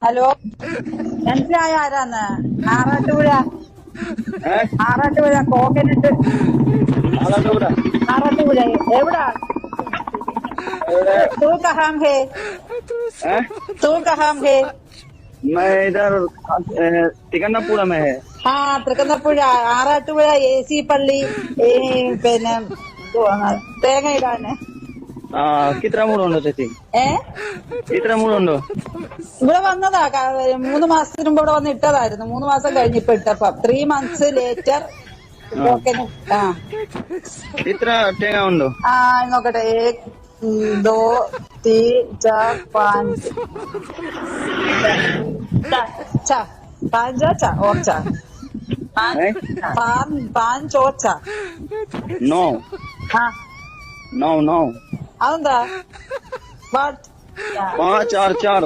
Hello, മനസ്സിലായ ആരാന്ന്? Arattupuzha Arattupuzha coconut. आलाटोरा Arattupuzha എവിടാ? अरे തൂ കഹാം ഹേ? हैं? തൂ കഹാം ഹേ? मैं इधर तिकन्नापुरा में है। ആ, തൃക്കുന്നപ്പുഴ ആറാട്ടുപുഴ AC പള്ളി. ഈ പിന്നെ എന്തുവാണ്, തേങ്ങ ഇടാന്. कितना मूड उंडो ചേച്ചി? ഇത്ര മൂടുണ്ടോ? ഇവിടെ വന്നതാ 3 മാസത്തിന് മുമ്പ് ഇവിടെ വന്ന് ഇട്ടതായിരുന്നു. 3 മാസം കഴിഞ്ഞിപ്പോ ഇട്ടപ്പം 3 months ലേറ്റർ കോക്കനട്ട്. ഇത്ര തേങ്ങ ഉണ്ടോ? നോക്കട്ടെ. 1 2 3 4 5 चा 5 चा और चा हैं? 5 और चा. नौ ആ, नौ नौ അതെന്താ? വാട്ട്? 5 4 4